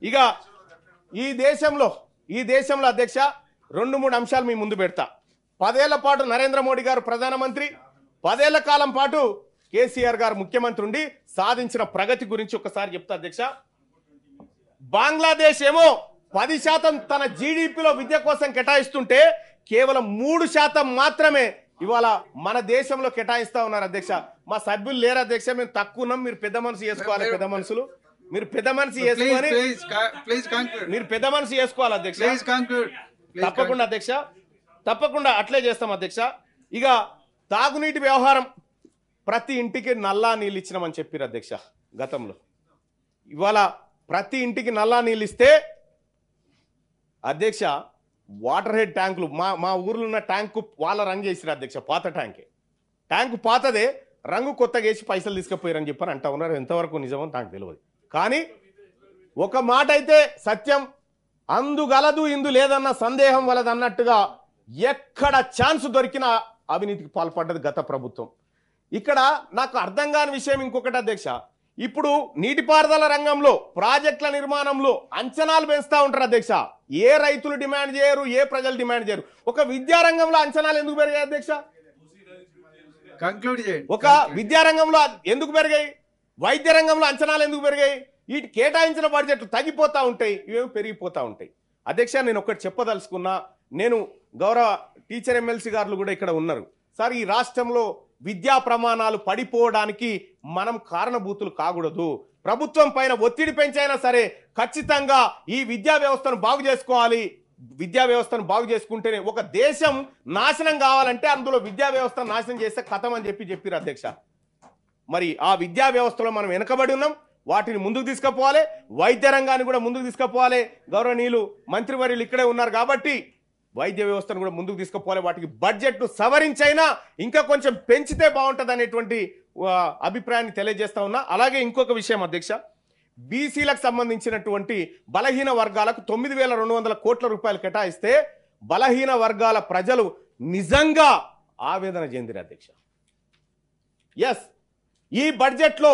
ఇక ఈ దేశంలో అధ్యక్ష 2-3 అంశాలు మీ ముందు పెడతా. 10 ఏళ్ల పాటు నరేంద్ర మోడీ గారు ప్రధానమంత్రి, 10 ఏళ్ల కాలం పాటు కేసీఆర్ గారు ముఖ్యమంత్రి ఉండి సాధించిన ప్రగతి గురించి ఒకసారి చెప్తా అధ్యక్ష. బంగ్లాదేశ్ ఏమో 10% తన జీడిపిలో విద్య కోసం కేటాయిస్తుంటే కేవలం 3% మాత్రమే ఇవాళ మన దేశంలో కేటాయిస్తా ఉన్నారు అధ్యక్ష. మా సభ్యులు లేరు అధ్యక్ష, మేము తక్కువ ఉన్నాం. మీరు పెద్ద మనసు చేసుకోవాలి, పెద్ద మనసులు మీరు పెద్ద మనసు చేసుకొని మీరు పెద్ద మనసు చేసుకోవాలి అధ్యక్ష. తప్పకుండా అధ్యక్ష, తప్పకుండా అట్లే చేస్తాం అధ్యక్ష. ఇక తాగునీటి వ్యవహారం, ప్రతి ఇంటికి నల్లా నీళ్ళు ఇచ్చినామని చెప్పారు అధ్యక్ష గతంలో. ఇవాళ ప్రతి ఇంటికి నల్లా నీళ్ళు ఇస్తే అధ్యక్ష వాటర్ హెడ్ ట్యాంకులు మా ఊర్లో ఉన్న ట్యాంకు వాళ్ళ రంగు చేసిరు అధ్యక్ష. పాత ట్యాంకు పాతదే, రంగు కొత్తగా వేసి పైసలు తీసుకుపోయారని చెప్పని అంటా ఉన్నారు. ఎంతవరకు నిజమో నాకు తెలియదు. కానీ ఒక మాట అయితే సత్యం, అందుగలదు ఇందు లేదన్న సందేహం వలదన్నట్టుగా ఎక్కడ ఛాన్స్ దొరికినా అవినీతికి పాల్పడ్డది గత ప్రభుత్వం. ఇక్కడ నాకు అర్థం కాని విషయం ఇంకొకటి అధ్యక్ష, ఇప్పుడు నీటిపారుదల రంగంలో ప్రాజెక్టుల నిర్మాణంలో అంచనాలు పెంచుతా ఉంటారు అధ్యక్ష. ఏ రైతులు డిమాండ్ చేయరు, ఏ ప్రజలు డిమాండ్ చేయరు. ఒక విద్యారంగంలో అంచనాలు ఎందుకు పెరిగాయి అధ్యక్ష? ఒక విద్యారంగంలో ఎందుకు పెరిగాయి? వైద్య రంగంలో అంచనాలు ఎందుకు పెరిగాయి? వీటి కేటాయించిన బడ్జెట్లు తగ్గిపోతూ ఉంటాయి, ఇవేమి పెరిగిపోతూ ఉంటాయి. అధ్యక్ష నేను ఒకటి చెప్పదలుచుకున్నా, నేను గౌరవ టీచర్ ఎమ్మెల్సీ గారు కూడా ఇక్కడ ఉన్నారు సార్. ఈ రాష్ట్రంలో విద్యా ప్రమాణాలు పడిపోవడానికి మనం కారణభూతులు కాకూడదు. ప్రభుత్వం పైన ఒత్తిడి పెంచైనా సరే ఖచ్చితంగా ఈ విద్యా వ్యవస్థను బాగు చేసుకోవాలి. విద్యా వ్యవస్థను బాగు చేసుకుంటేనే ఒక దేశం నాశనం కావాలంటే అందులో విద్యా వ్యవస్థను నాశనం చేస్తే కథం అని చెప్పారు అధ్యక్ష. మరి ఆ విద్యా వ్యవస్థలో మనం వెనకబడి ఉన్నాం, వాటిని ముందుకు తీసుకుపోవాలి. వైద్య రంగాన్ని కూడా ముందుకు తీసుకుపోవాలి. గౌరవనీయులు మంత్రివర్యులు ఇక్కడే ఉన్నారు కాబట్టి వైద్య వ్యవస్థను కూడా ముందుకు తీసుకుపోవాలి. వాటికి బడ్జెట్ను సవరించైనా ఇంకా కొంచెం పెంచితే బాగుంటుంది అనేటువంటి అభిప్రాయాన్ని తెలియజేస్తా ఉన్నా. అలాగే ఇంకొక విషయం అధ్యక్ష, బీసీలకు సంబంధించినటువంటి బలహీన వర్గాలకు 9,200 కోట్ల రూపాయలు కేటాయిస్తే బలహీన వర్గాల ప్రజలు నిజంగా ఆవేదన చెందిన అధ్యక్ష. ఎస్, ఈ బడ్జెట్లో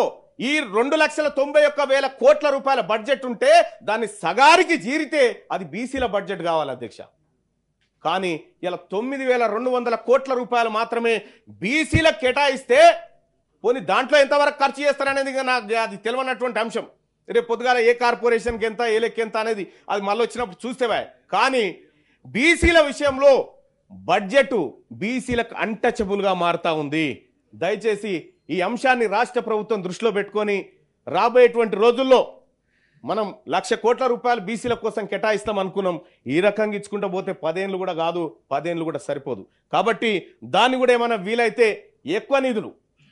ఈ 2,91,000 కోట్ల రూపాయల బడ్జెట్ ఉంటే దాన్ని సగారికి జీరితే అది బీసీల బడ్జెట్ కావాలి అధ్యక్ష. కానీ ఇలా 9,200 కోట్ల రూపాయలు మాత్రమే బీసీలకు కేటాయిస్తే పోనీ దాంట్లో ఎంతవరకు ఖర్చు చేస్తారనేది నాకు అది తెలియనటువంటి అంశం. రేపు పొద్దుగాల ఏ కార్పొరేషన్కి ఎంత, ఏ లెక్క ఎంత అనేది అది మళ్ళీ వచ్చినప్పుడు చూస్తేవా. కానీ బీసీల విషయంలో బడ్జెట్ బీసీలకు అన్టచబుల్గా మారుతూ ఉంది. దయచేసి ఈ అంశాన్ని రాష్ట్ర ప్రభుత్వం దృష్టిలో పెట్టుకొని రాబోయేటువంటి రోజుల్లో మనం 1,00,000 కోట్ల రూపాయలు బీసీల కోసం కేటాయిస్తాం అనుకున్నాం. ఈ రకంగా ఇచ్చుకుంటూ పోతే 10 ఏళ్ళు కూడా కాదు, 10 ఏళ్ళు కూడా సరిపోదు. కాబట్టి దాన్ని కూడా ఏమైనా వీలైతే ఎక్కువ నిధులు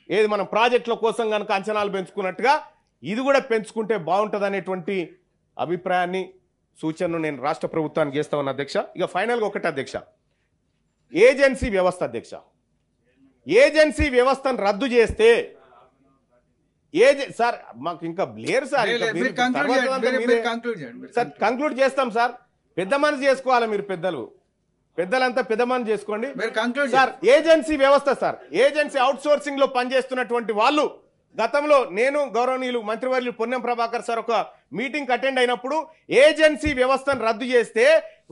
ఏది మనం ప్రాజెక్టుల కోసం కనుక అంచనాలు పెంచుకున్నట్టుగా ఇది కూడా పెంచుకుంటే బాగుంటుంది అనేటువంటి అభిప్రాయాన్ని, సూచనను నేను రాష్ట్ర ప్రభుత్వానికి చేస్తా ఉన్నా అధ్యక్ష. ఇక ఫైనల్గా ఒకటి అధ్యక్ష, ఏజెన్సీ వ్యవస్థ అధ్యక్ష, ఏజెన్సీ వ్యవస్థను రద్దు చేస్తే సార్ మాకు ఇంకా లేరు సార్, కంక్లూడ్ చేస్తాం సార్. పెద్ద మనసు చేసుకోవాలి మీరు, పెద్దలంతా పెద్ద మనసు చేసుకోండి సార్. ఏజెన్సీ వ్యవస్థ సార్, ఏజెన్సీ అవుట్ సోర్సింగ్ లో పనిచేస్తున్నటువంటి వాళ్ళు గతంలో నేను గౌరవనీయులు మంత్రివర్యులు పొన్నం ప్రభాకర్ సార్ ఒక మీటింగ్ అటెండ్ అయినప్పుడు ఏజెన్సీ వ్యవస్థను రద్దు చేస్తే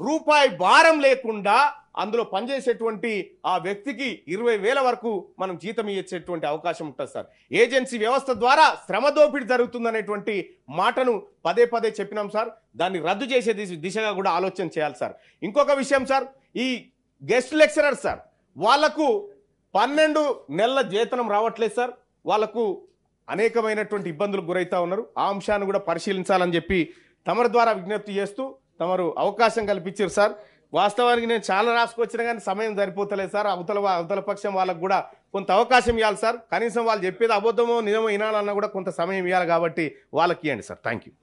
రూపాయి భారం లేకుండా అందులో పనిచేసేటువంటి ఆ వ్యక్తికి 20,000 వరకు మనం జీతం ఇచ్చేటువంటి అవకాశం ఉంటుంది సార్. ఏజెన్సీ వ్యవస్థ ద్వారా శ్రమ దోపిడీ జరుగుతుందనేటువంటి మాటను పదే పదే చెప్పినాం సార్. దాన్ని రద్దు చేసే దిశగా కూడా ఆలోచన చేయాలి సార్. ఇంకొక విషయం సార్, ఈ గెస్ట్ లెక్చరర్ సార్ వాళ్లకు 12 నెలల జీతం రావట్లేదు సార్. వాళ్లకు అనేకమైనటువంటి ఇబ్బందులకు గురైతా ఉన్నారు. ఆ అంశాన్ని కూడా పరిశీలించాలని చెప్పి తమరి ద్వారా విజ్ఞప్తి చేస్తూ తమరు అవకాశం కల్పించారు సార్. వాస్తవానికి నేను చాలా రాసుకొచ్చినా కానీ సమయం సరిపోతలేదు సార్. అవతల పక్షం వాళ్ళకు కూడా కొంత అవకాశం ఇవ్వాలి సార్. కనీసం వాళ్ళు చెప్పేది అబద్ధమో నిజమో వినాలన్నా కూడా కొంత సమయం ఇవ్వాలి కాబట్టి వాళ్ళకి ఇవ్వండి సార్. Thank you.